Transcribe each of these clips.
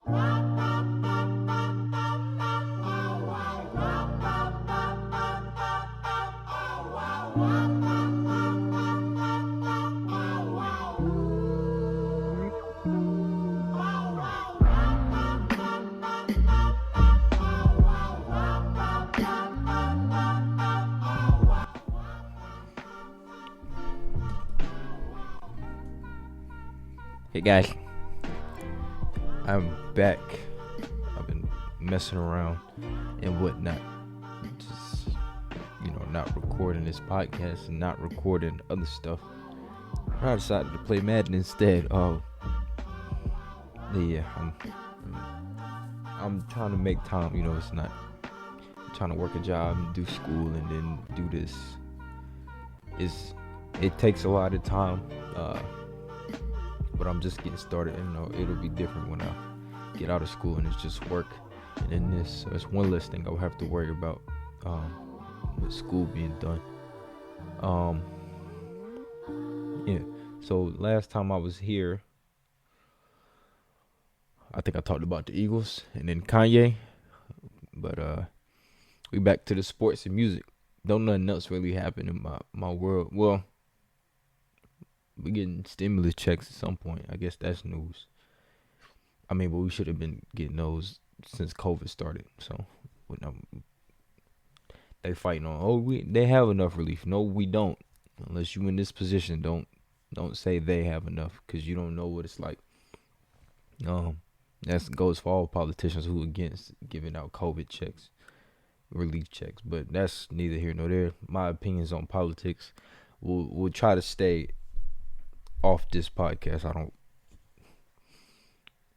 Hey guys, I'm back. I've been messing around and whatnot, just not recording this podcast and not recording other stuff. I decided to play Madden instead. I'm trying to make time. It's not I'm trying to work a job and do school and then do this. It takes a lot of time. But I'm just getting started, and it'll be different when I get out of school and it's just work. And then this, so it's one less thing I'll have to worry about with school being done. Yeah. So last time I was here, I think I talked about the Eagles and then Kanye. But we back to the sports and music. Don't nothing else really happen in my world. Well, we getting stimulus checks at some point. I guess that's news. But we should have been getting those since COVID started. So they fighting on. They have enough relief. No, we don't. Unless you in this position, don't say they have enough, because you don't know what it's like. That goes for all politicians who against giving out COVID checks, relief checks. But that's neither here nor there. My opinions on politics. We'll try to stay off this podcast.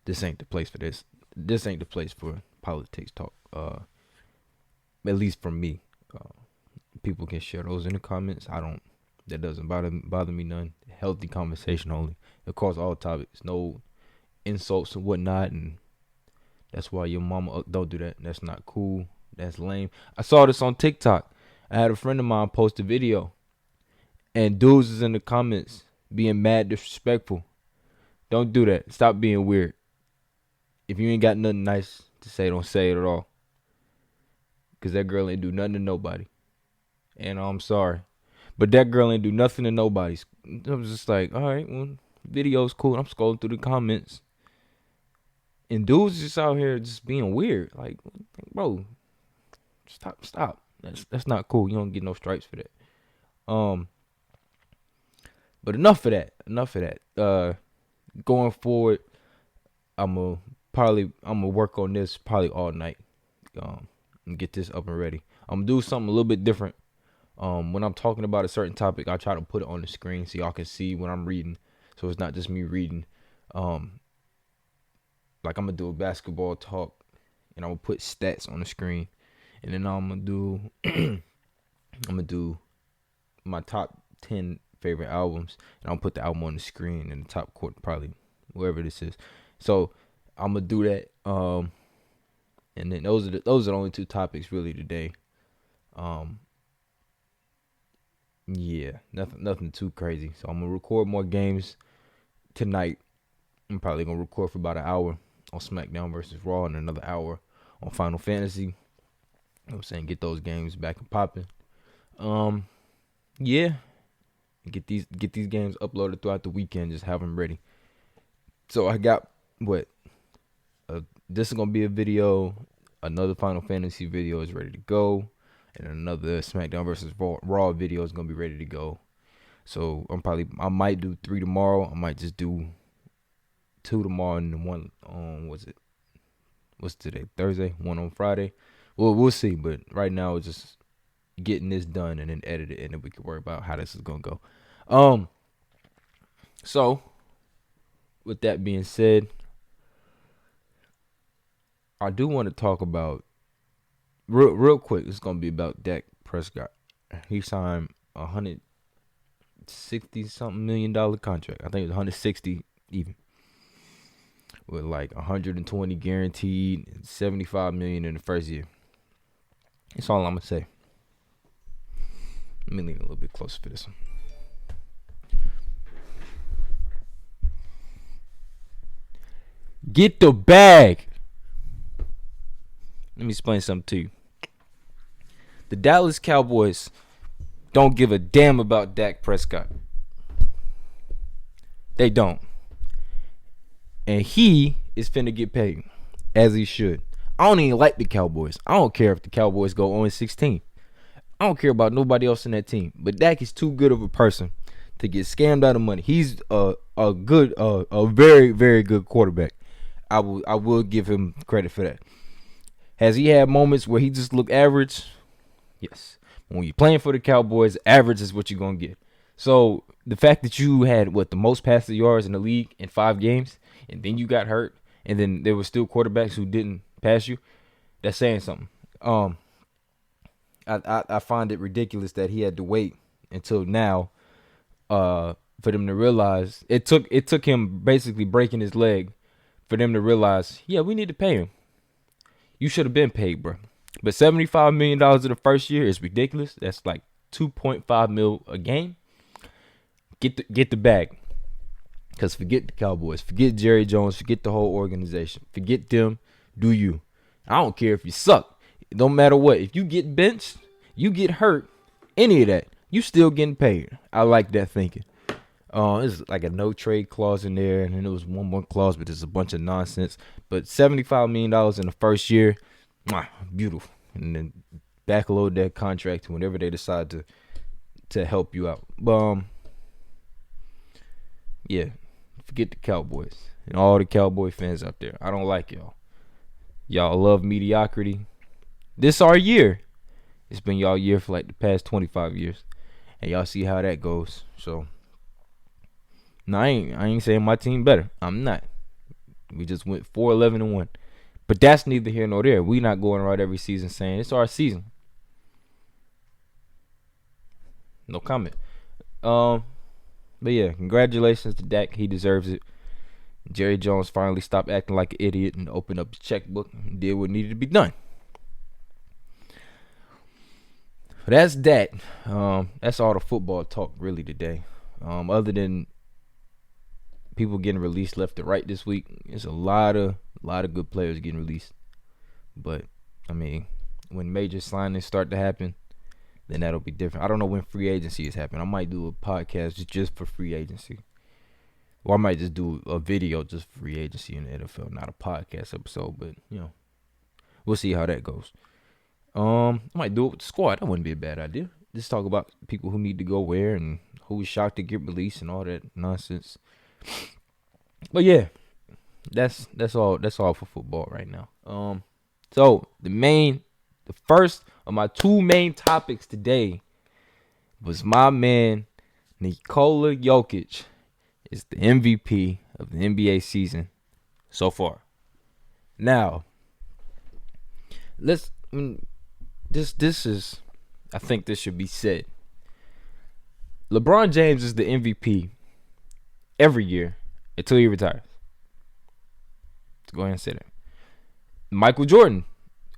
This ain't the place for this. This ain't the place for politics talk. At least from me. People can share those in the comments. That doesn't bother me none. Healthy conversation only. Across all topics. No insults and whatnot. And that's why your mama don't do that. That's not cool. That's lame. I saw this on TikTok. I had a friend of mine post a video, and dudes is in the comments being mad disrespectful. Don't do that. Stop being weird. If you ain't got nothing nice to say, don't say it at all. Because that girl ain't do nothing to nobody. And I'm sorry. But that girl ain't do nothing to nobody. I was just like, all right, well, video's cool. I'm scrolling through the comments. And dudes just out here just being weird. Like, bro, stop. That's not cool. You don't get no stripes for that. But enough of that. Going forward, I'm gonna work on this probably all night. And get this up and ready. I'm gonna do something a little bit different. When I'm talking about a certain topic, I try to put it on the screen so y'all can see what I'm reading. So it's not just me reading. Like I'm gonna do a basketball talk, and I'm gonna put stats on the screen, and then I'm gonna do my top 10 favorite albums, and I'll put the album on the screen in the top court, probably wherever this is. So I'm gonna do that. And then those are the only two topics really today. Yeah, nothing too crazy. So I'm gonna record more games tonight. I'm probably gonna record for about an hour on SmackDown versus Raw and another hour on Final Fantasy. You know what I'm saying? Get those games back and popping. Yeah. Get these games uploaded throughout the weekend. Just have them ready. So I got this is gonna be a video. Another Final Fantasy video is ready to go, and another SmackDown versus Raw video is gonna be ready to go. So I might do 3 tomorrow. I might just do 2 tomorrow and 1 on what's today? Thursday. 1 on Friday. Well, we'll see. But right now it's just getting this done and then edit it, and then we can worry about how this is gonna go. So with that being said, I do want to talk about real quick. It's gonna be about Dak Prescott. He signed $160 something million contract. I think it was 160 even, with like 120 guaranteed, and 75 million in the first year. That's all I'm gonna say. Let me lean a little bit closer for this one. Get the bag. Let me explain something to you. The Dallas Cowboys don't give a damn about Dak Prescott. They don't. And he is finna get paid, as he should. I don't even like the Cowboys. I don't care if the Cowboys go 0-16. I don't care about nobody else in that team. But Dak is too good of a person to get scammed out of money. He's a very, very good quarterback. I will give him credit for that. Has he had moments where he just looked average? Yes. When you're playing for the Cowboys, average is what you're gonna get. So the fact that you had the most passing yards in the league in 5 games, and then you got hurt, and then there were still quarterbacks who didn't pass you, that's saying something. I find it ridiculous that he had to wait until now for them to realize it took him basically breaking his leg for them to realize, yeah, we need to pay him. You should have been paid, bro. But $75 million in the first year is ridiculous. That's like $2.5 million a game. Get the bag. Because forget the Cowboys. Forget Jerry Jones. Forget the whole organization. Forget them. Do you. I don't care if you suck. It don't matter what. If you get benched, you get hurt, any of that, you still getting paid. I like that thinking. There's like a no trade clause in there, and then there was one more clause, but there's a bunch of nonsense. But $75 million in the first year, beautiful. And then backload that contract to whenever they decide to help you out. Yeah, forget the Cowboys and all the Cowboy fans out there. I don't like y'all. Y'all love mediocrity. This our year. It's been y'all year for like the past 25 years, and y'all see how that goes. So. No, I ain't saying my team better. I'm not. We just went 4-11-1. But that's neither here nor there. We not going right every season saying it's our season. No comment. But yeah, congratulations to Dak. He deserves it. Jerry Jones finally stopped acting like an idiot and opened up his checkbook and did what needed to be done. But that's that. That's all the football talk really today. Other than people getting released left and right this week, there's a lot of good players getting released. But I mean, when major signings start to happen, then that'll be different. I don't know when free agency is happening. I might do a podcast just for free agency, or I might just do a video just for free agency in the NFL, not a podcast episode. But we'll see how that goes. I might do it with the squad. That wouldn't be a bad idea. Just talk about people who need to go where and who is shocked to get released and all that nonsense. But yeah, that's all for football right now. So the first of my 2 main topics today was my man Nikola Jokic is the MVP of the NBA season so far. Now, this is, I think this should be said. LeBron James is the MVP every year until he retires. Let's go ahead and say that. Michael Jordan,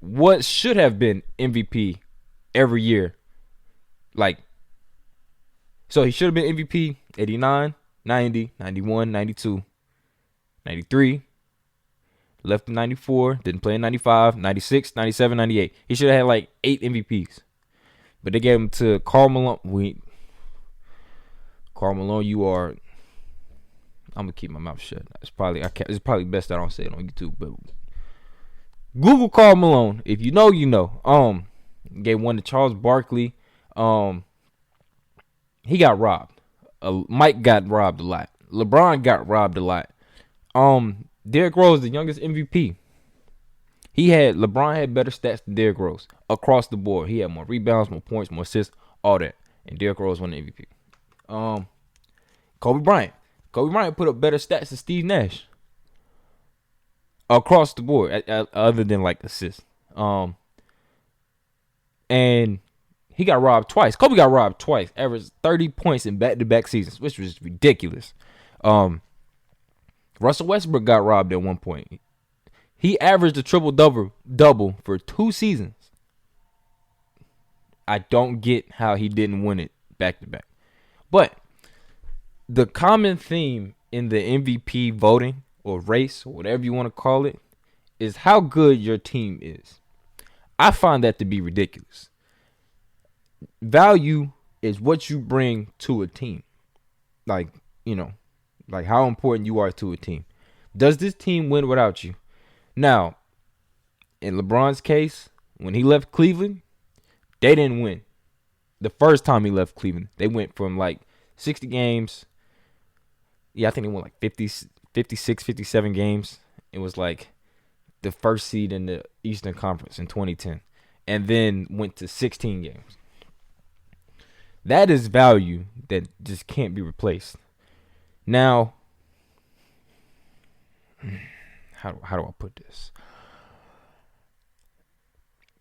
what should have been MVP every year. So he should have been MVP 89, 90, 91, 92, 93. Left in 94, didn't play in 95, 96, 97, 98. He should have had like 8 MVPs. But they gave him to Karl Malone. Karl Malone, you are... I'm gonna keep my mouth shut. It's probably best that I don't say it on YouTube. But Google Karl Malone. If you know, you know. Gave one to Charles Barkley. He got robbed. Mike got robbed a lot. LeBron got robbed a lot. Derrick Rose, the youngest MVP. LeBron had better stats than Derrick Rose across the board. He had more rebounds, more points, more assists, all that. And Derrick Rose won the MVP. Kobe Bryant. Kobe Bryant put up better stats than Steve Nash across the board, other than like assists. And he got robbed twice. Kobe got robbed twice, averaged 30 points in back-to-back seasons, which was ridiculous. Russell Westbrook got robbed at one point. He averaged a triple-double for 2 seasons. I don't get how he didn't win it back-to-back. But the common theme in the MVP voting or race or whatever you want to call it is how good your team is. I find that to be ridiculous. Value is what you bring to a team. Like, you know, like how important you are to a team. Does this team win without you? Now, in LeBron's case, when he left Cleveland, they didn't win. The first time he left Cleveland, they went from like 60 games. Yeah, I think they won like 50, 56, 57 games. It was like the first seed in the Eastern Conference in 2010. And then went to 16 games. That is value that just can't be replaced. Now, how do I put this?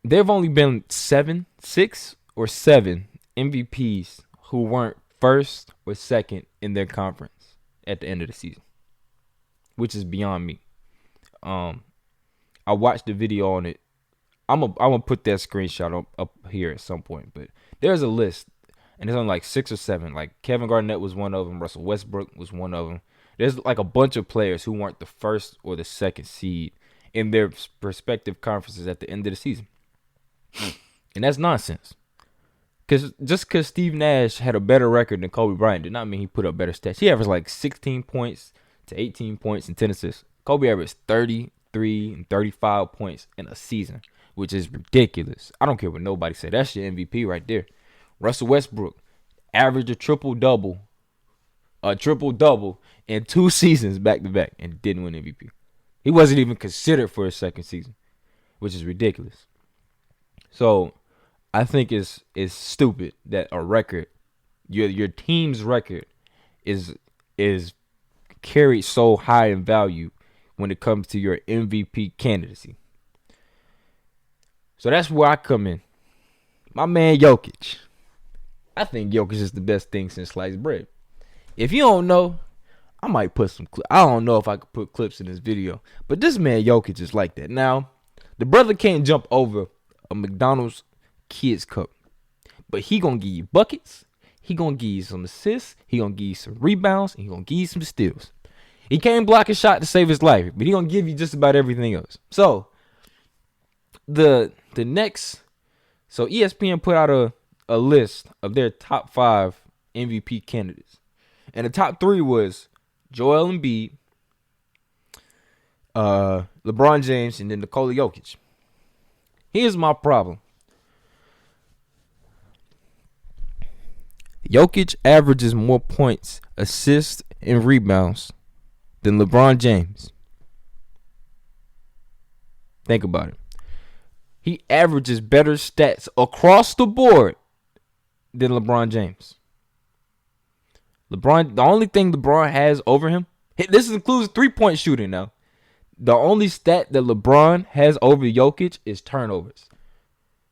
There have only been 6 or 7 MVPs who weren't first or second in their conference at the end of the season, which is beyond me. I watched the video on it. I'm gonna put that screenshot up here at some point, but there's a list, and it's on like 6 or 7. Like Kevin Garnett was one of them. Russell Westbrook was one of them. There's like a bunch of players who weren't the first or the second seed in their respective conferences at the end of the season. And that's nonsense. Because Steve Nash had a better record than Kobe Bryant did not mean he put up better stats. He averaged like 16 points to 18 points and 10 assists. Kobe averaged 33 and 35 points in a season, which is ridiculous. I don't care what nobody say. That's your MVP right there. Russell Westbrook averaged a triple-double in 2 seasons back-to-back and didn't win MVP. He wasn't even considered for his second season, which is ridiculous. So I think it's stupid that a record, your team's record, is carried so high in value when it comes to your MVP candidacy. So that's where I come in. My man Jokic. I think Jokic is the best thing since sliced bread. If you don't know, I might put some clips. I don't know if I could put clips in this video, but this man Jokic is like that. Now, the brother can't jump over a McDonald's Kids Cup, but he gonna give you buckets. He gonna give you some assists. He gonna give you some rebounds. And he gonna give you some steals. He can't block a shot to save his life, but he gonna give you just about everything else. So the next, so ESPN put out a list of their top 5 MVP candidates, and the top 3 was Joel Embiid, LeBron James, and then Nikola Jokic. Here's my problem. Jokic averages more points, assists, and rebounds than LeBron James. Think about it. He averages better stats across the board than LeBron James. The only thing LeBron has over him, this includes 3-point shooting now. The only stat that LeBron has over Jokic is turnovers.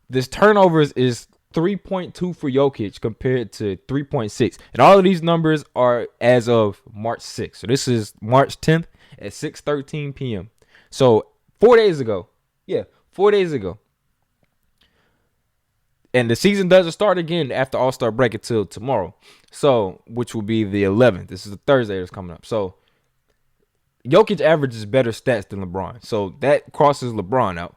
This turnovers is 3.2 for Jokic compared to 3.6. And all of these numbers are as of March 6th. So this is March 10th at 6:13 p.m. So 4 days ago. Yeah, 4 days ago. And the season doesn't start again after All-Star break until tomorrow. So, which will be the 11th. This is the Thursday that's coming up. So, Jokic averages better stats than LeBron. So, that crosses LeBron out.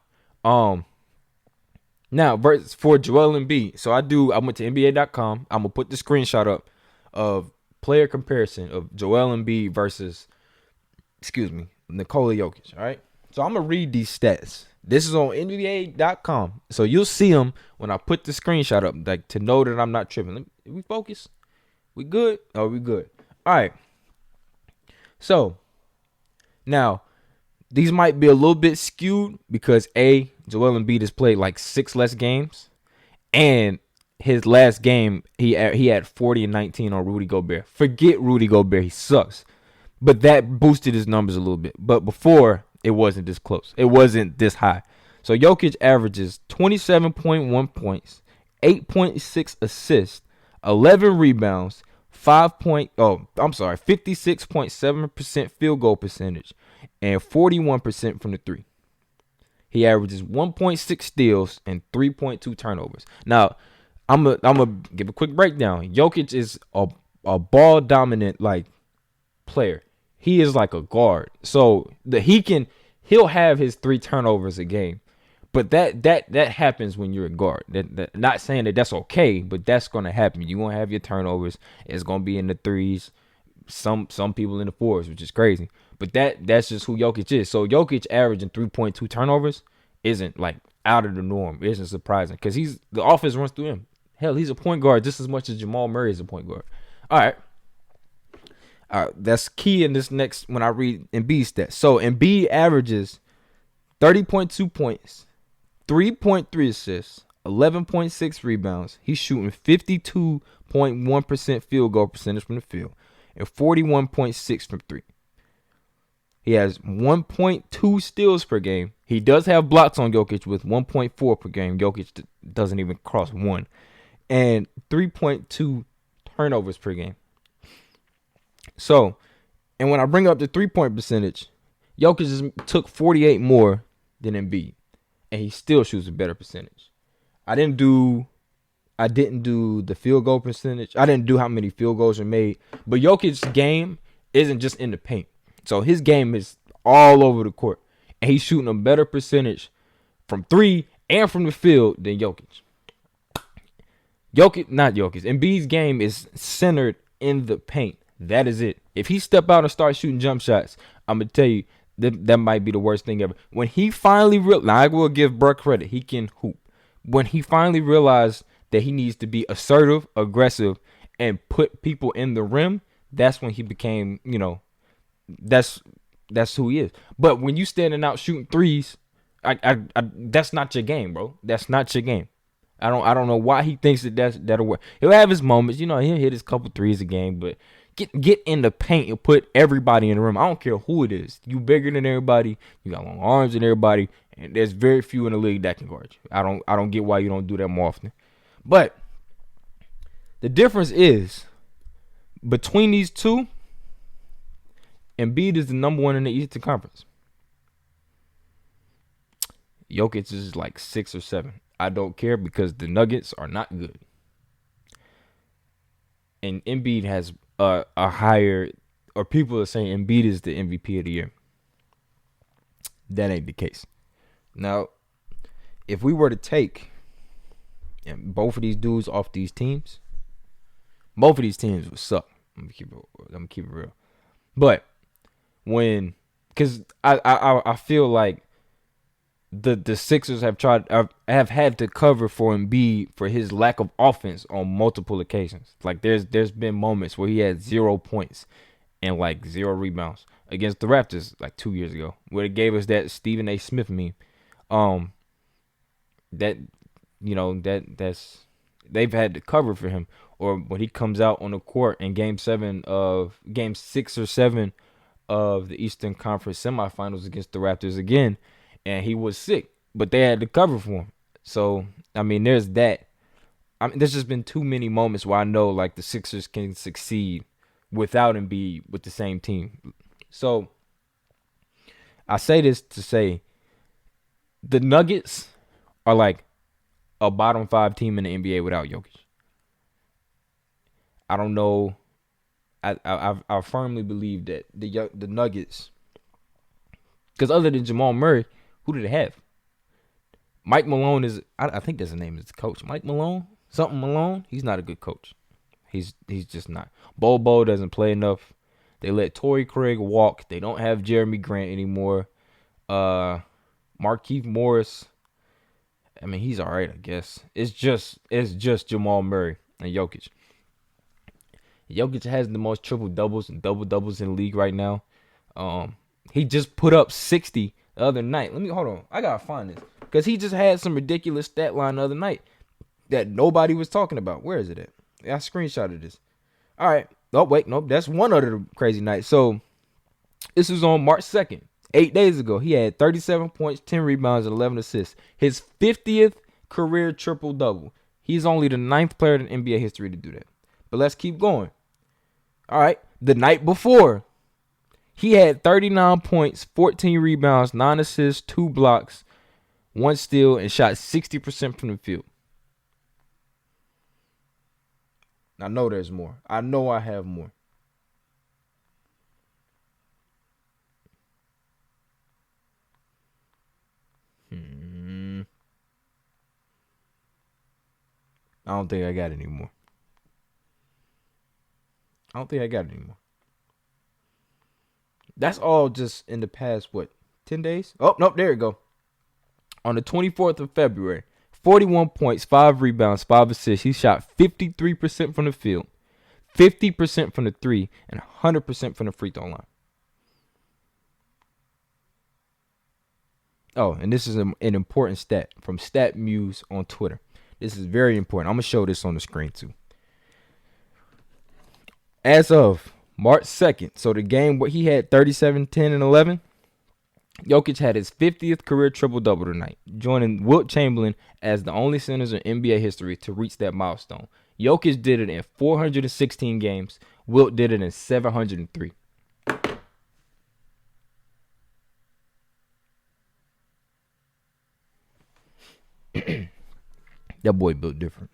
Now, for Joel Embiid. So, I went to NBA.com. I'm going to put the screenshot up of player comparison of Joel Embiid versus, Nikola Jokic. All right. So, I'm going to read these stats. This is on NBA.com. So you'll see them when I put the screenshot up, like to know that I'm not tripping. We focus? We good? Oh, we good. All right. So now these might be a little bit skewed because Joel Embiid has played like 6 less games, and his last game he had 40 and 19 on Rudy Gobert. Forget Rudy Gobert, he sucks. But that boosted his numbers a little bit. But before, it wasn't this close. It wasn't this high. So Jokic averages 27.1 points, 8.6 assists, 11 rebounds, 56.7% field goal percentage, and 41% from the 3. He averages 1.6 steals and 3.2 turnovers. Now, I'm gonna give a quick breakdown. Jokic is a ball dominant player. he is like a guard. So he'll have his 3 turnovers a game. But that happens when you're a guard. That not saying that that's okay, but that's gonna happen. You're gonna have your turnovers. It's gonna be in the threes. Some people in the fours, which is crazy. But that's just who Jokic is. So Jokic averaging 3.2 turnovers isn't like out of the norm. It isn't surprising because the offense runs through him. Hell, he's a point guard just as much as Jamal Murray is a point guard. All right. That's key in this next when I read Embiid stats. So Embiid averages 30.2 points, 3.3 assists, 11.6 rebounds. He's shooting 52.1% field goal percentage from the field and 41.6 from 3. He has 1.2 steals per game. He does have blocks on Jokic with 1.4 per game. Jokic doesn't even cross 1. And 3.2 turnovers per game. So, and when I bring up the 3-point percentage, Jokic took 48 more than Embiid. And he still shoots a better percentage. I didn't do the field goal percentage. I didn't do how many field goals are made. But Jokic's game isn't just in the paint. So his game is all over the court. And he's shooting a better percentage from 3 and from the field than Jokic. Embiid's game is centered in the paint. That is it. If he step out and start shooting jump shots, I'm going to tell you, that might be the worst thing ever. When he finally realized, I will give Burke credit, he can hoop. When he finally realized that he needs to be assertive, aggressive, and put people in the rim, that's when he became, that's who he is. But when you standing out shooting threes, that's not your game, bro. That's not your game. I don't know why he thinks that'll work. He'll have his moments, he'll hit his couple threes a game, but get in the paint and put everybody in the room. I don't care who it is. You bigger than everybody. You got long arms than everybody, and there's very few in the league that can guard you. I don't get why you don't do that more often. But the difference is between these two, Embiid is the number 1 in the Eastern Conference. Jokic is like 6 or 7. I don't care because the Nuggets are not good. And Embiid has a higher, or people are saying Embiid is the MVP of the year. That ain't the case. Now, if we were to take both of these dudes off these teams, both of these teams would suck. I'm gonna keep it real. But because I feel like the Sixers have had to cover for Embiid for his lack of offense on multiple occasions. Like there's been moments where he had 0 points and like 0 rebounds against the Raptors like 2 years ago, where it gave us that Stephen A. Smith meme. That's they've had to cover for him, or when he comes out on the court in game 6 or 7 of the Eastern Conference semifinals against the Raptors again. And he was sick, but they had to cover for him. So, I mean, there's that. There's just been too many moments where I know, like, the Sixers can succeed without Embiid with the same team. So, I say this to say the Nuggets are like a bottom 5 team in the NBA without Jokic. I don't know. I firmly believe that the Nuggets, because other than Jamal Murray, who do they have? Mike Malone is, I think that's the name of the coach. Mike Malone? Something Malone? He's not a good coach. He's just not. Bobo doesn't play enough. They let Torrey Craig walk. They don't have Jeremy Grant anymore. Markieff Morris, I mean, he's all right, I guess. It's just Jamal Murray and Jokic. Jokic has the most triple doubles and double doubles in the league right now. He just put up 60 the other night. Hold on. I gotta find this because he just had some ridiculous stat line the other night that nobody was talking about. Where is it at? I screenshotted this. All right. Oh wait, nope. That's one other crazy night. So this was on March 2nd, 8 days ago. He had 37 points, 10 rebounds, and 11 assists. His 50th career triple double. He's only the 9th player in NBA history to do that. But let's keep going. All right. The night before, he had 39 points, 14 rebounds, 9 assists, 2 blocks, 1 steal, and shot 60% from the field. I know there's more. I know I have more. I don't think I got it anymore. I don't think I got it anymore. That's all just in the past, what, 10 days? Oh, nope, there you go. On the 24th of February, 41 points, 5 rebounds, 5 assists. He shot 53% from the field, 50% from the three, and 100% from the free throw line. Oh, and this is an important stat from Stat Muse on Twitter. This is very important. I'm going to show this on the screen too. As of March 2nd, so the game where he had 37, 10, and 11, Jokic had his 50th career triple-double tonight, joining Wilt Chamberlain as the only centers in NBA history to reach that milestone. Jokic did it in 416 games. Wilt did it in 703. That boy built different.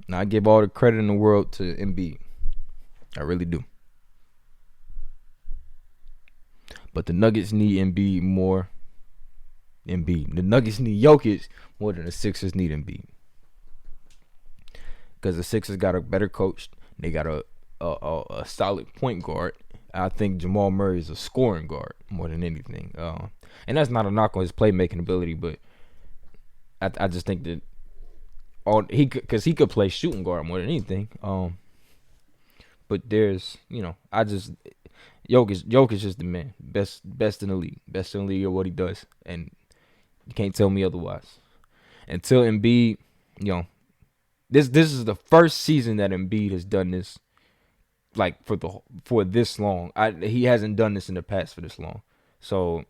Now, I give all the credit in the world to Embiid. I really do. But the Nuggets need Embiid more. The Nuggets need Jokic more than the Sixers need Embiid. Because the Sixers got a better coach. They got a solid point guard. I think Jamal Murray is a scoring guard more than anything. And that's not a knock on his playmaking ability, but I just think that he could play shooting guard more than anything. But there's, Jokic is the man, best in the league at what he does, and you can't tell me otherwise. Until Embiid, this is the first season that Embiid has done this, like for this long. He hasn't done this in the past for this long, so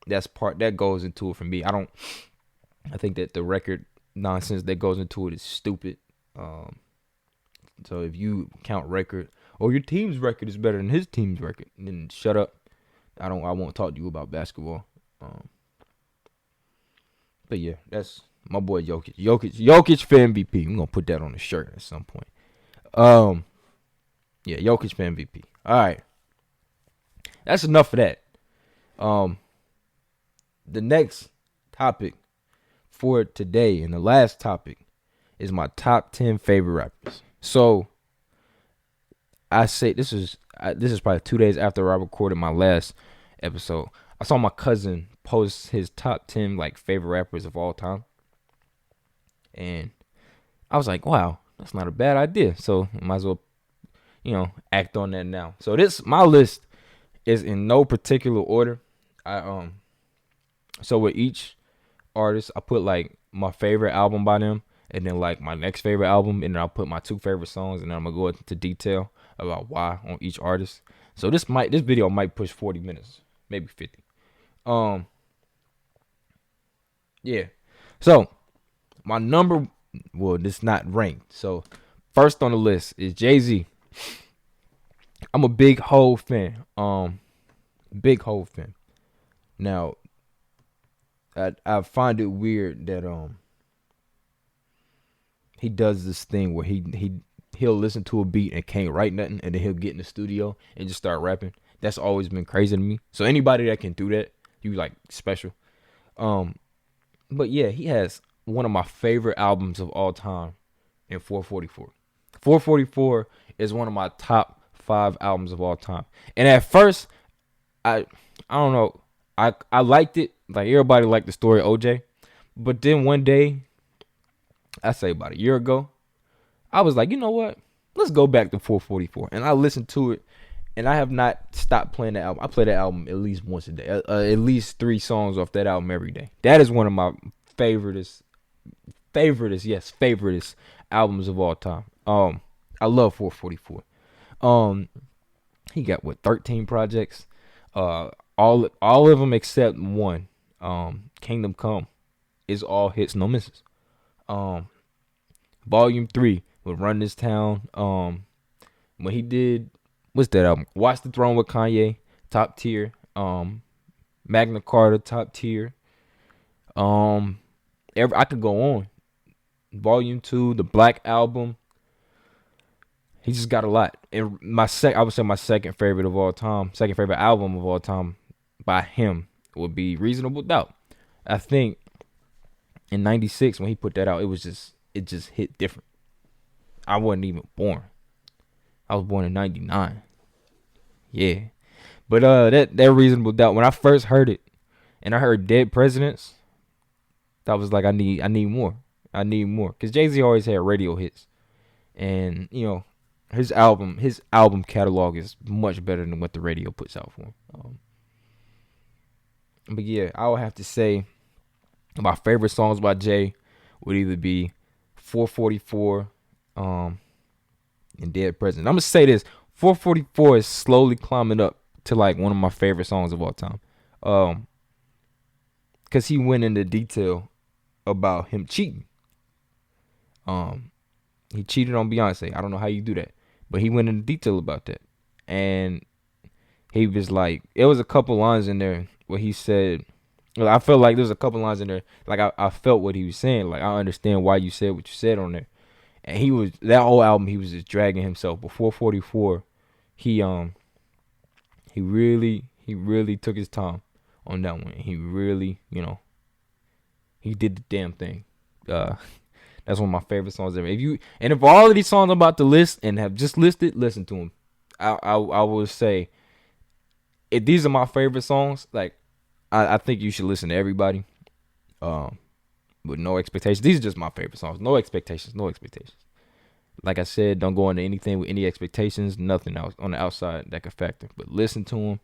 that goes into it for me. I think that the record nonsense that goes into it is stupid. So if you count record, or your team's record is better than his team's record, then shut up. I won't talk to you about basketball. But yeah, that's my boy Jokic. Jokic for MVP. I'm gonna put that on a shirt at some point. Yeah, Jokic for MVP. All right, that's enough of that. The next topic for today, and the last topic, is my top 10 favorite rappers. So I say this is probably 2 days after I recorded my last episode. I saw my cousin post his top 10 favorite rappers of all time, and I was like, wow, that's not a bad idea. So I might as well, act on that now. So my list is in no particular order. So with each artist, I put my favorite album by them, and then my next favorite album, and then I'll put my 2 favorite songs, and then I'm gonna go into detail about why on each artist. So this video might push 40 minutes, maybe 50. Yeah. So my this not ranked. So first on the list is Jay-Z. I'm a big Hov fan. Big Hov fan. Now, I find it weird that he does this thing where he'll listen to a beat and can't write nothing, and then he'll get in the studio and just start rapping. That's always been crazy to me. So anybody that can do that, you special. But yeah, he has one of my favorite albums of all time in 444. 444 is one of my top 5 albums of all time. And at first, I don't know, I liked it. Everybody liked the story of OJ. But then one day, I say about a year ago, I was like, you know what? Let's go back to 444. And I listened to it, and I have not stopped playing that album. I play that album at least once a day. At least 3 songs off that album every day. That is one of my favoriteest albums of all time. I love 444. He got 13 projects. All of them except one. Kingdom Come is all hits, no misses. Volume 3 with Run This Town. When he did, what's that album? Watch the Throne with Kanye, top tier. Magna Carta, top tier. I could go on. Volume 2, the Black Album. He just got a lot. And I would say my second favorite album of all time by him would be Reasonable Doubt. I think In '96 when he put that out, it just hit different. I wasn't even born. I was born in '99. Yeah, but that Reasonable Doubt. When I first heard it, and I heard Dead Presidents, that was like I need more. I need more because Jay-Z always had radio hits, and his album catalog is much better than what the radio puts out for him. But yeah, I would have to say my favorite songs by Jay would either be 444 and Dead President. I'm gonna say this: 444 is slowly climbing up to like one of my favorite songs of all time. Cause he went into detail about him cheating. He cheated on Beyonce. I don't know how you do that, but he went into detail about that. And he was like, it was a couple lines in there where he said, well, I felt like there's a couple lines in there, like I felt what he was saying. Like, I understand why you said what you said on there. And that whole album, he was just dragging himself. But 444, he really took his time on that one. He really, he did the damn thing. That's one of my favorite songs ever. If all of these songs I'm about to list and have just listed, listen to them. I will say, if these are my favorite songs, like I think you should listen to everybody. With no expectations. These are just my favorite songs. No expectations. No expectations. Like I said, don't go into anything with any expectations. Nothing else on the outside that could factor. But listen to them.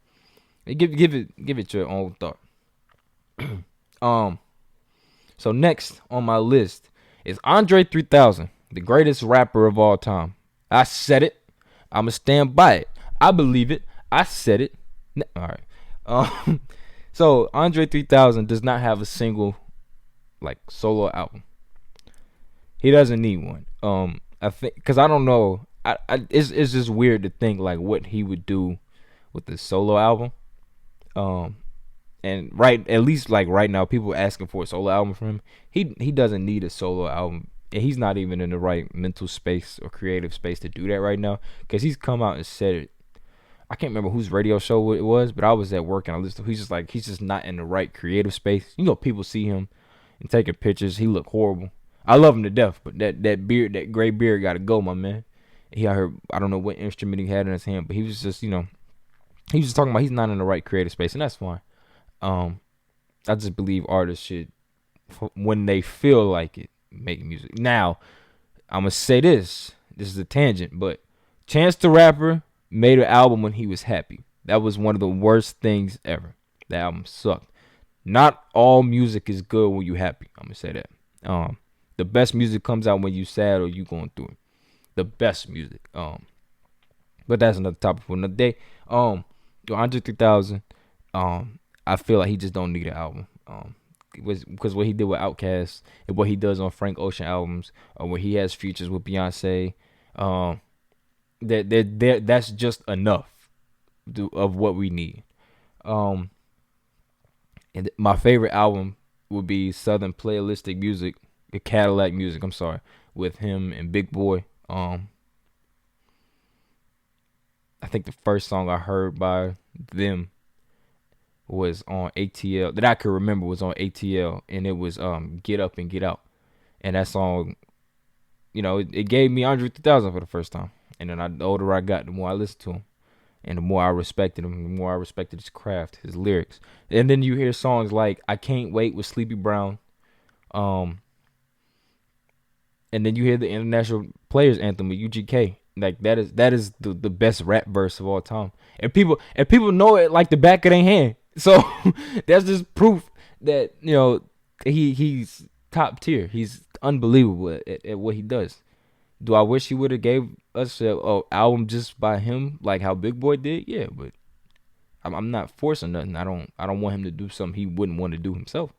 And give it your own thought. So next on my list is Andre 3000, the greatest rapper of all time. I said it. I'ma stand by it. I believe it. I said it. All right. So Andre 3000 does not have a single like solo album. He doesn't need one. I think because I don't know. It's just weird to think like what he would do with the solo album. And at least like right now, people are asking for a solo album from him. He doesn't need a solo album. And he's not even in the right mental space or creative space to do that right now. Because he's come out and said it. I can't remember whose radio show it was, but I was at work and I listened. He's just not in the right creative space. People see him and taking pictures. He look horrible. I love him to death, but that beard, that gray beard, gotta go, my man. I don't know what instrument he had in his hand, but he was just, he was just talking about he's not in the right creative space, and that's fine. I just believe artists should, when they feel like it, make music. Now, I'm gonna say this. This is a tangent, but Chance the Rapper made an album when he was happy. That was one of the worst things ever. The album sucked. Not all music is good when you happy. I'm gonna say that. The best music comes out when you sad or you going through it. The best music. But that's another topic for another day. Andre 3000. I feel like he just don't need an album. Because what he did with Outkast and what he does on Frank Ocean albums, or where he has features with Beyonce, that's just enough of what we need. And my favorite album would be Southern Playalistic Music, Cadillac Music. I'm sorry, with him and Big Boy. I think the first song I heard by them was on ATL that I could remember was on ATL, and it was Get Up and Get Out. And that song, it gave me Andre 3000 for the first time. And then the older I got, the more I listened to him, and the more I respected him, the more I respected his craft, his lyrics. And then you hear songs like I Can't Wait with Sleepy Brown, and then you hear the International Players Anthem with UGK. Like that is the best rap verse of all time, and people know it like the back of their hand. So that's just proof that he's top tier. He's unbelievable at what he does. Do I wish he would have gave us a album just by him, like how Big Boy did? Yeah, but I'm not forcing nothing. I don't want him to do something he wouldn't want to do himself.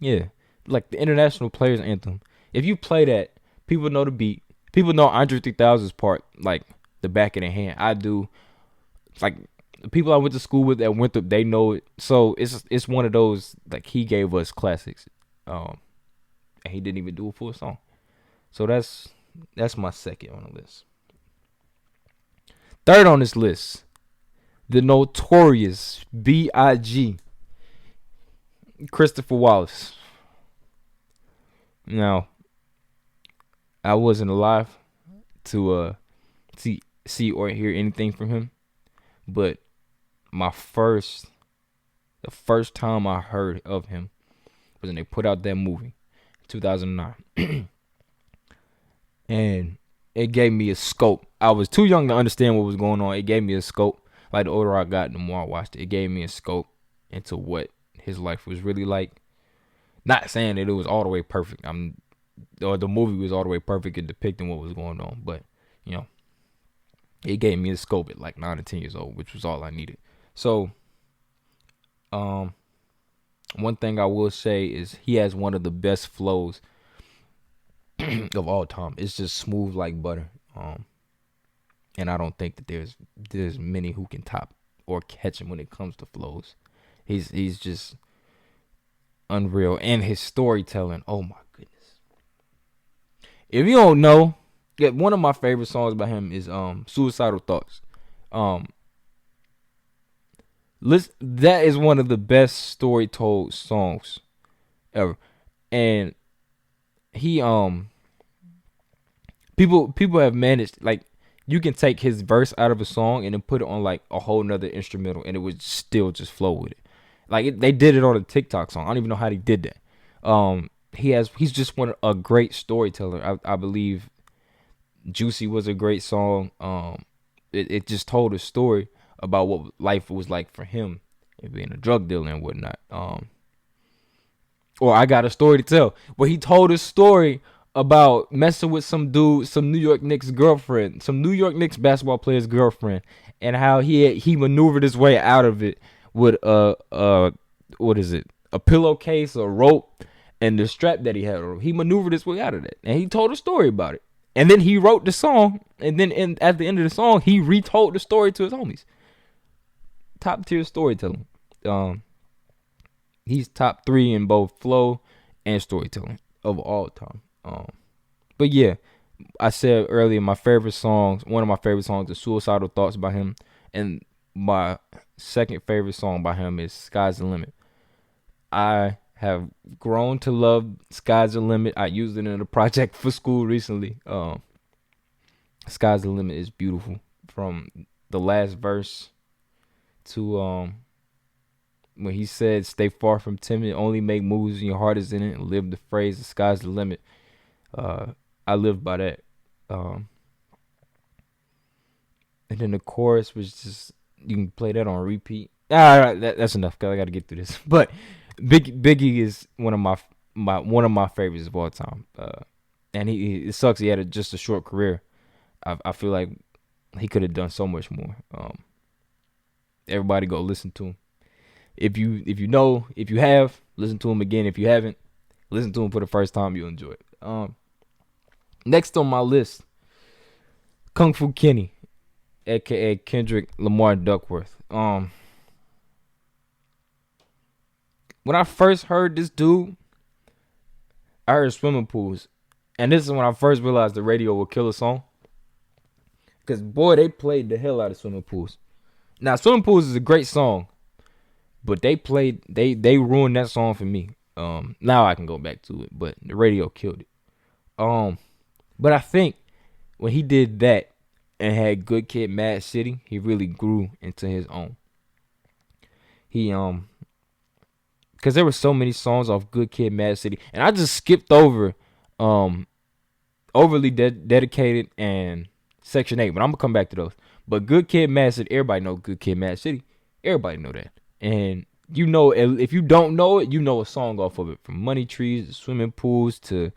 Yeah, like the International Players Anthem. If you play that, people know the beat. People know Andre 3000's part, like the back of their hand. I do. Like the people I went to school with at Winthrop, they know it. So it's one of those, like, he gave us classics, and he didn't even do a full song. So that's my second on the list. Third on this list, the notorious B.I.G. Christopher Wallace. Now, I wasn't alive to see or hear anything from him, but the first time I heard of him was when they put out that movie, 2009, and it gave me a scope. I was too young to understand what was going on. It gave me a scope. Like the older I got, the more I watched it. It gave me a scope into what his life was really like. Not saying that it was all the way perfect. Or the movie was all the way perfect in depicting what was going on, but it gave me a scope at like 9 or 10 years old, which was all I needed. So, one thing I will say is he has one of the best flows of all time. It's just smooth like butter. And I don't think that there's many who can top or catch him when it comes to flows. He's just unreal, and his storytelling. Oh my goodness! If you don't know, one of my favorite songs by him is "Suicidal Thoughts." That is one of the best story told songs ever, and he people have managed, like, you can take his verse out of a song and then put it on like a whole nother instrumental and it would still just flow with it. Like they did it on a TikTok song. I don't even know how they did that. He's just a great storyteller. I believe Juicy was a great song. It just told a story about what life was like for him and being a drug dealer and whatnot. Or I Got a Story to Tell, where he told a story about messing with some dude, some New York Knicks girlfriend, some New York Knicks basketball player's girlfriend, and how he maneuvered his way out of it with a pillowcase, a rope, and the strap that he had. He maneuvered his way out of that, and he told a story about it. And then he wrote the song, and then at the end of the song, he retold the story to his homies. Top tier storytelling. He's top 3 in both flow and storytelling of all time. But yeah, I said earlier, one of my favorite songs is Suicidal Thoughts by him, and my second favorite song by him is Sky's the Limit. I have grown to love Sky's the Limit. I used it in a project for school recently. Sky's the Limit is beautiful, from the last verse to when he said, "Stay far from timid, only make moves when your heart is in it, and live the phrase, the sky's the limit." I live by that. And then the chorus was just, you can play that on repeat. All right, that's enough, cause I got to get through this. But Biggie is one of my favorites of all time. And it sucks he had just a short career. I feel like he could have done so much more. Everybody go listen to him. If you have, listen to him again. If you haven't, listen to him for the first time. You'll enjoy it. Next on my list, Kung Fu Kenny, aka Kendrick Lamar Duckworth. When I first heard this dude, I heard Swimming Pools, and this is when I first realized the radio will kill a song. Cause boy, they played the hell out of Swimming Pools. Now, Swimming Pools is a great song, but they ruined that song for me. Now I can go back to it, but the radio killed it. But I think when he did that and had Good Kid, Mad City, he really grew into his own. He because there were so many songs off Good Kid, Mad City, and I just skipped over Overly Dedicated and Section 8, but I'm gonna come back to those. But Good Kid, Mad City, everybody know Good Kid, Mad City. Everybody know that. And if you don't know it, you know a song off of it. From Money Trees to Swimming Pools to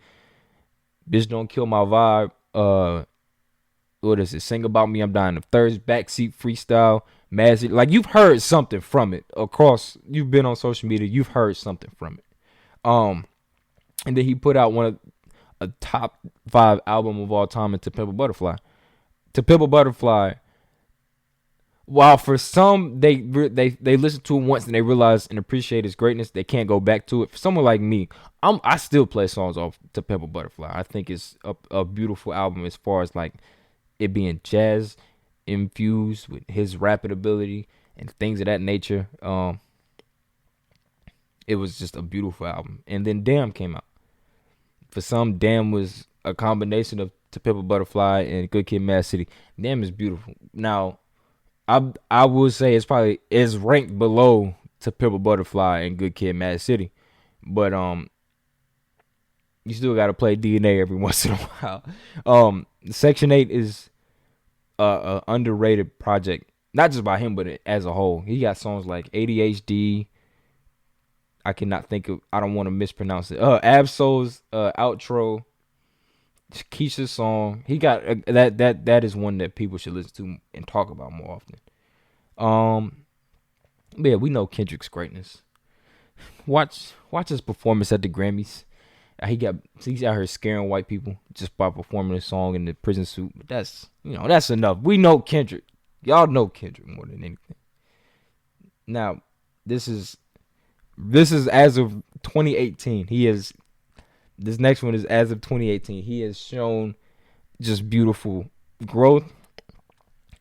Bitch Don't Kill My Vibe. What is it? Sing About Me, I'm Dying of Thirst, Backseat Freestyle, Mad City. Like, you've heard something from it. You've been on social media, you've heard something from it. And then he put out a top 5 album of all time in To Pimp a Butterfly. To Pimp a Butterfly, while for some they listen to it once and they realize and appreciate its greatness, they can't go back to it. For someone like me, I still play songs off To Pimp a Butterfly. I think it's a beautiful album as far as like it being jazz infused with his rapping ability and things of that nature. It was just a beautiful album. And then Damn came out. For some, Damn was a combination of To Pimp a Butterfly and Good Kid, Mad City. Damn is beautiful. Now, I would say it's ranked below To Pimp a Butterfly and Good Kid, Mad City, but you still gotta play DNA every once in a while. Section 8 is a underrated project, not just by him, but as a whole. He got songs like ADHD. I cannot think of. I don't want to mispronounce it. Absol's outro. Keisha's song. He got that is one that people should listen to and talk about more often. Yeah, we know Kendrick's greatness. Watch his performance at the Grammys. He's out here scaring white people just by performing a song in the prison suit. But that's enough. We know Kendrick. Y'all know Kendrick more than anything. Now, this is as of 2018. This next one is as of 2018. He has shown just beautiful growth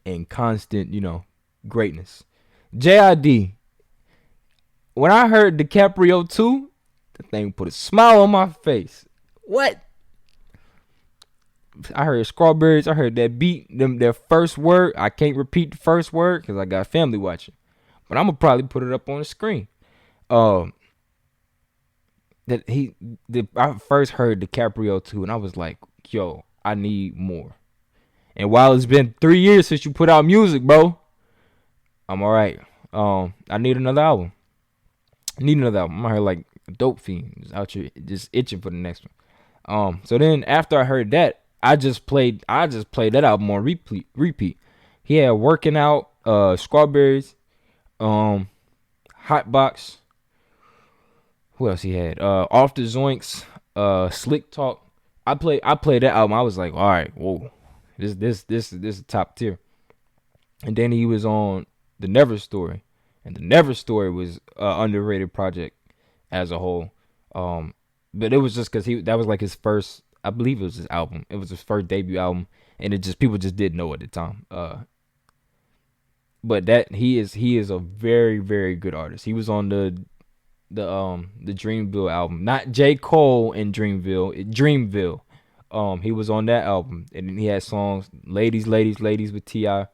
and constant, greatness. JID. When I heard DiCaprio 2, the thing put a smile on my face. What? I heard Strawberries. I heard that beat. Their first word. I can't repeat the first word because I got family watching. But I'm gonna probably put it up on the screen. I first heard DiCaprio 2, and I was like, yo, I need more. And while it's been 3 years since you put out music, bro, I'm all right. I need another album. I'm out here like a dope fiend, just out here just itching for the next one. So then after I heard that, I just played that album on repeat. He had Working Out, Strawberries, Hotbox. Who else he had? Off the Zoinks, Slick Talk. I played that album. I was like, all right, whoa, this is top tier. And then he was on The Never Story, and The Never Story was an underrated project as a whole. But it was just because that was like his first. I believe it was his album. It was his first debut album, and people just didn't know at the time. But that he is a very, very good artist. He was on the Dreamville album, not J. Cole and Dreamville. He was on that album, and then he had songs Ladies with T.I.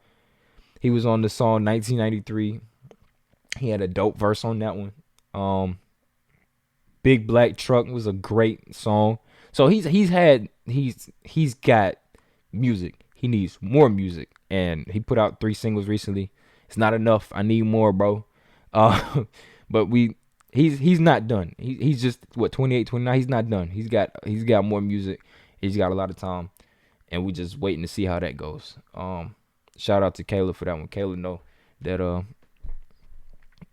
He was on the song 1993. He had a dope verse on that one. Big Black Truck was a great song. So he's got music. He needs more music, and he put out 3 singles recently. It's not enough. I need more, bro. But he's not done. He's just 28, 29. He's not done. He's got more music. He's got a lot of time, and we just waiting to see how that goes. Shout out to Kayla for that one. Kayla know that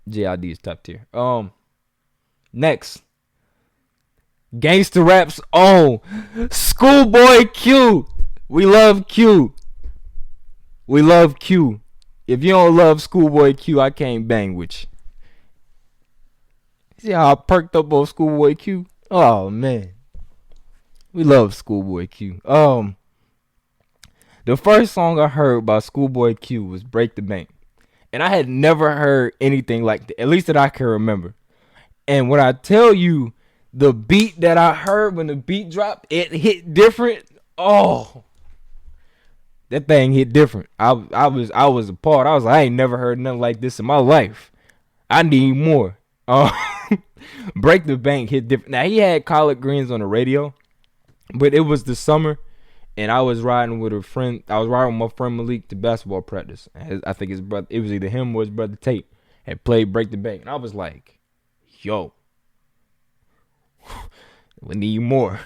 JID is top tier. Next, Gangsta Rap's own Schoolboy Q. We love Q. If you don't love Schoolboy Q, I can't bang with you. See how I perked up on Schoolboy Q? Oh man, we love Schoolboy Q. The first song I heard by Schoolboy Q was Break the Bank, and I had never heard anything like that, at least that I can remember. And when I tell you the beat that I heard when the beat dropped, it hit different. Oh, that thing hit different. I was appalled. I was like, I ain't never heard nothing like this in my life. I need more. Break the Bank hit different. Now he had collard greens on the radio, but it was the summer, and I was riding with a friend. I was riding with my friend Malik to basketball practice. I think his brother. It was either him or his brother Tate had played Break the Bank, and I was like, yo, we need more.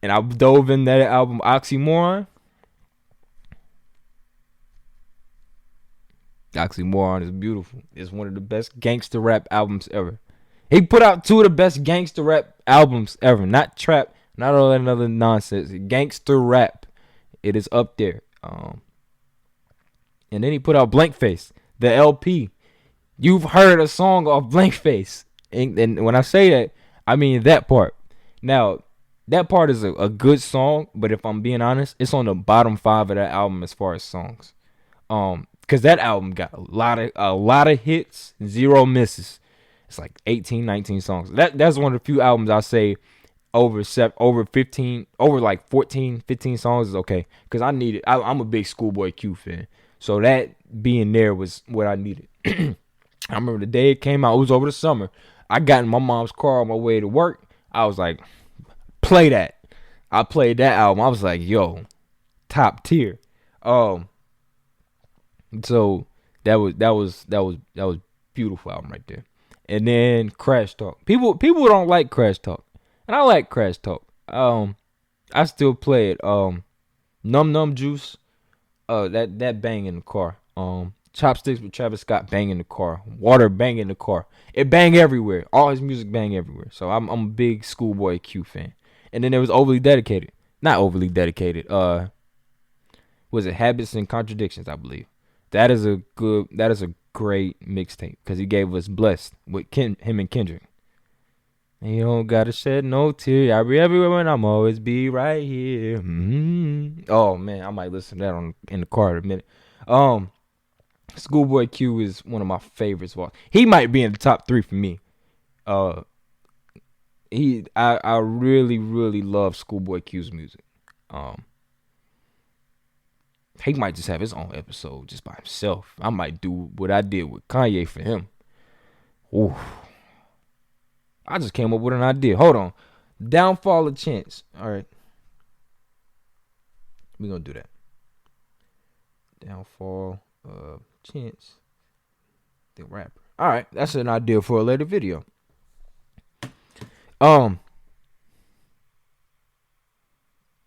And I dove in that album Oxymoron. Oxymoron is beautiful. It's one of the best gangster rap albums ever. He put out 2 of the best gangster rap albums ever. Not trap, not all that other nonsense. Gangster rap. It is up there. And then he put out Blank Face, the LP. You've heard a song off Blank Face. And when I say that, I mean that part. Now, that part is a good song, but if I'm being honest, it's on the bottom 5 of that album as far as songs. Because that album got a lot of hits, 0 misses. It's like 18, 19 songs. That's one of the few albums I say over 15, over like 14, 15 songs is okay. Because I need it. I'm a big Schoolboy Q fan. So that being there was what I needed. I remember the day it came out. It was over the summer. I got in my mom's car on my way to work. I was like, play that. I played that album. I was like, yo, top tier. So that was beautiful album right there. And then Crash Talk. People don't like Crash Talk, and I like Crash Talk. I still play it. Num Num Juice. That bang in the car. Chopsticks with Travis Scott bang in the car. Water bang in the car. It bang everywhere. All his music bang everywhere. So I'm a big Schoolboy Q fan. And then there was Overly Dedicated. Not Overly Dedicated. Was it Habits and Contradictions? I believe. That is a great mixtape because he gave us Blessed with him and Kendrick. And you don't gotta shed no tear. I'll be everywhere and I'm always be right here. Oh man, I might listen to that in the car in a minute. Schoolboy Q is one of my favorites. He might be in the top 3 for me. I really, really love Schoolboy Q's music. He might just have his own episode just by himself. I might do what I did with Kanye for him. Ooh. I just came up with an idea. Hold on. Downfall of Chance. All right. We're going to do that. Downfall of Chance, the rapper. All right. That's an idea for a later video.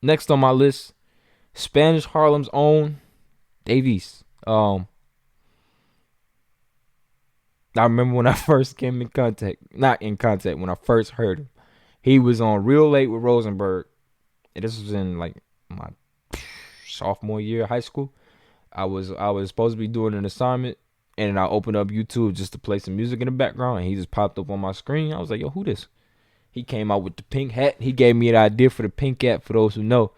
Next on my list, Spanish Harlem's own Davies. I remember when I first came in contact, when I first heard him. He was on Real Late with Rosenberg. And this was in like my sophomore year of high school. I was supposed to be doing an assignment, and I opened up YouTube just to play some music in the background, and he just popped up on my screen. I was like, yo, who this? He came out with the pink hat. He gave me an idea for the pink hat, for those who know.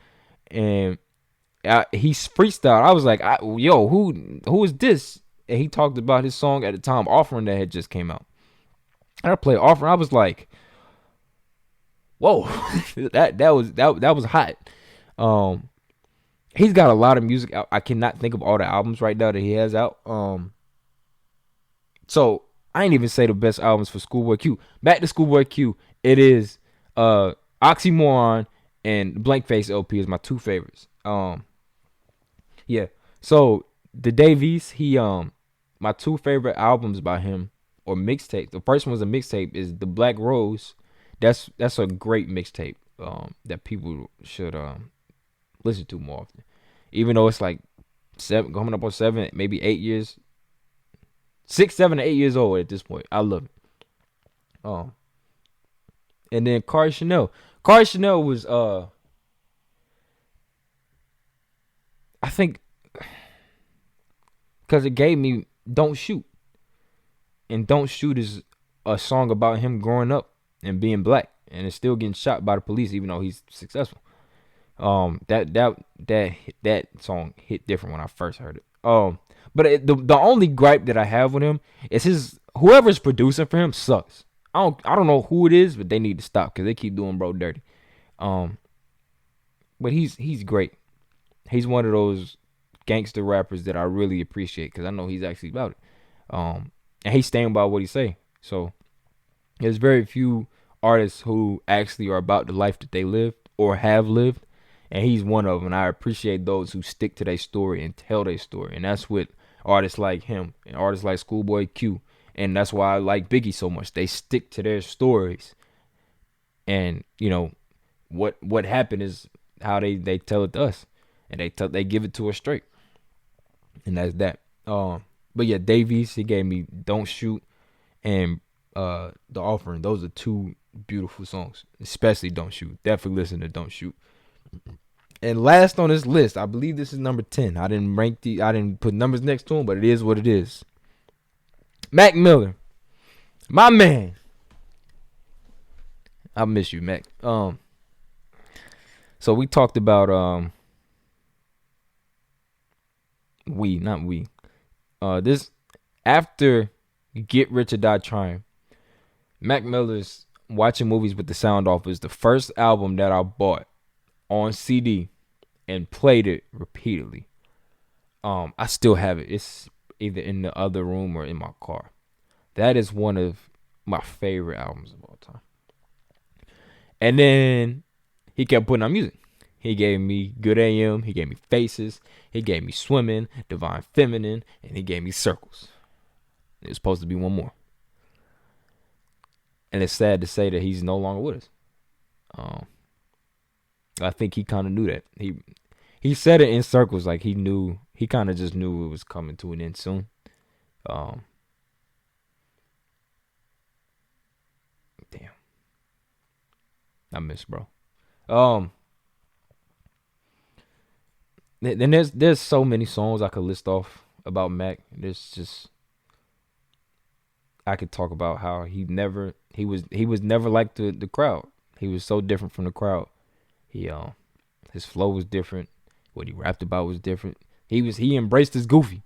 And he freestyled. I was like, yo, who is this? And he talked about his song at the time, Offering, that had just came out. And I played Offering. I was like, whoa, that was hot. He's got a lot of music out. I cannot think of all the albums right now that he has out. So I ain't even say the best albums for Schoolboy Q. Back to Schoolboy Q. It is Oxymoron and Blank Face LP is my 2 favorites. Yeah. So the Davies, my 2 favorite albums by him, or mixtape. The first one's a mixtape, is The Black Rose. That's a great mixtape that people should listen to more often. Even though it's like 7, coming up on 7, maybe 8 years, 6, 7, 8 years old at this point. I love it. And then Cardi Chanel. Cardi Chanel was I think because it gave me Don't Shoot. And Don't Shoot is a song about him growing up and being black and is still getting shot by the police even though he's successful. That song hit different when I first heard it. But the only gripe that I have with him is whoever's producing for him sucks. I don't know who it is, but they need to stop because they keep doing bro dirty. But he's great. He's one of those gangster rappers that I really appreciate because I know he's actually about it. And he's staying by what he say. So there's very few artists who actually are about the life that they lived or have lived. And he's one of them. And I appreciate those who stick to their story and tell their story. And that's what artists like him and artists like Schoolboy Q. And that's why I like Biggie so much. They stick to their stories. And, you know, what happened is how they tell it to us. And they give it to us straight. And that's that. But yeah, Davies, he gave me Don't Shoot and The Offering. Those are 2 beautiful songs. Especially Don't Shoot. Definitely listen to Don't Shoot. And last on this list, I believe this is number 10. I didn't put numbers next to him, but it is what it is. Mac Miller. My man. I miss you, Mac. So we talked about this after Get Rich or Die Trying, Mac Miller's Watching Movies with the Sound Off is the first album that I bought on CD and played it repeatedly. I still have it. It's either in the other room or in my car. That is one of my favorite albums of all time. And then he kept putting out music. He gave me Good AM. He gave me Faces. He gave me Swimming, Divine Feminine, and he gave me Circles. It was supposed to be one more. And it's sad to say that he's no longer with us. I think he kind of knew that. He said it in Circles, like he knew. He kind of just knew it was coming to an end soon. Damn. I miss bro. Then there's so many songs I could list off about Mac. There's just, I could talk about how he was never like the crowd. He was so different from the crowd. His flow was different. What he rapped about was different. He embraced his goofy.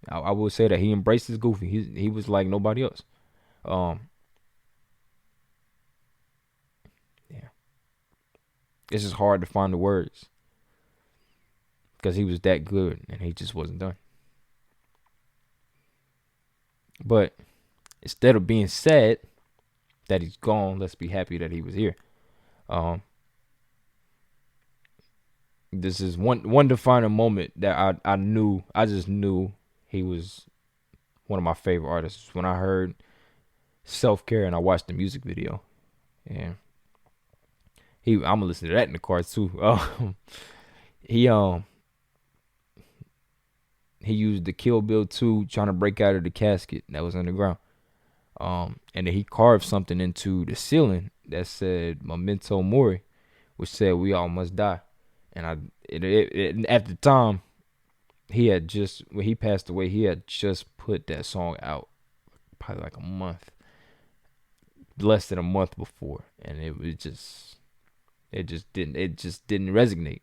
I will say that he embraced his goofy. He was like nobody else. Yeah. It's just hard to find the words because he was that good and he just wasn't done. But instead of being sad that he's gone, let's be happy that he was here. This is one defining moment that I just knew he was one of my favorite artists when I heard Self Care and I watched the music video. And I'm gonna listen to that in the car too. He used the Kill Bill 2 trying to break out of the casket that was underground. And then he carved something into the ceiling that said Memento Mori, which said we all must die. And at the time, when he passed away, he had just put that song out probably like less than a month before. And it just didn't resonate.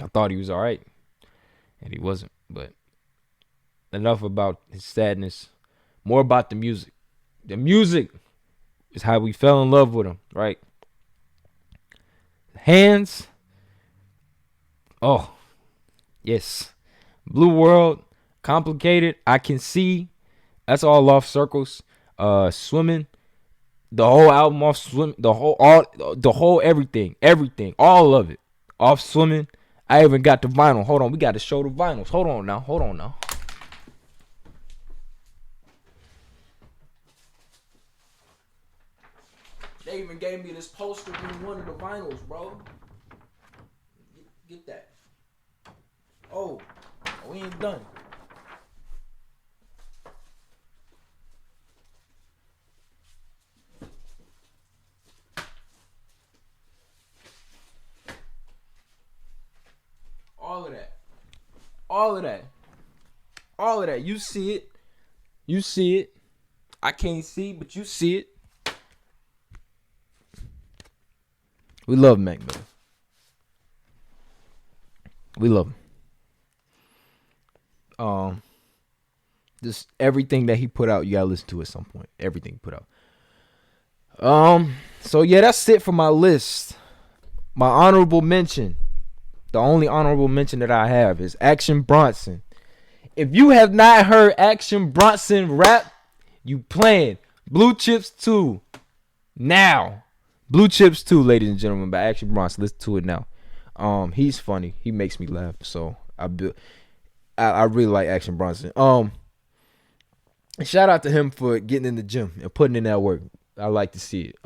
I thought he was all right, and he wasn't. But enough about his sadness. More about the music. The music is how we fell in love with him, right? Hands. Oh, yes. Blue World, Complicated, I Can See. That's all off Circles. Swimming. The whole album off Swim. The whole everything, all of it off Swimming. I even got the vinyl. Hold on, we got to show the vinyls. Hold on now. They even gave me this poster in one of the vinyls, bro. Get that. Oh, we ain't done. All of that. You see it. I can't see, but you see it. We love Mac Miller. We love him. Just everything that he put out, you gotta listen to at some point. Everything he put out. So yeah, that's it for my list. My honorable mention. The only honorable mention that I have is Action Bronson. If you have not heard Action Bronson rap, you playing. Blue Chips 2. Now. Blue Chips 2, ladies and gentlemen, by Action Bronson. Listen to it now. He's funny. He makes me laugh. So I really like Action Bronson. Shout out to him for getting in the gym and putting in that work. I like to see it.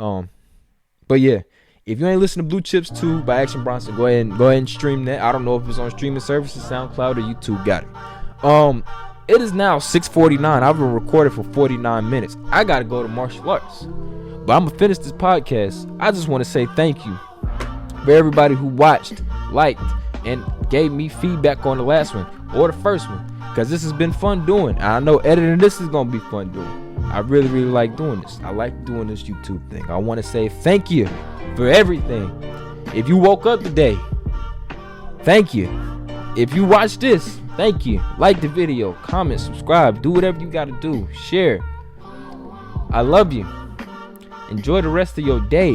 But yeah, if you ain't listened to Blue Chips 2 by Action Bronson, go ahead and stream that. I don't know if it's on streaming services, SoundCloud or YouTube. Got it. It is now 6:49. I've been recording for 49 minutes. I gotta go to martial arts. But I'm gonna finish this podcast. I just want to say thank you for everybody who watched, liked, and gave me feedback on the last one or the first one, because this has been fun doing. I know editing this is gonna be fun doing. I really, really like doing this. I like doing this YouTube thing. I want to say thank you for everything. If you woke up today, thank you. If you watched this, thank you. Like the video, comment, subscribe, do whatever you gotta do. Share. I love you. Enjoy the rest of your day.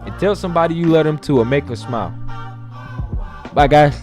And tell somebody you love them too, or make them smile. Bye, guys.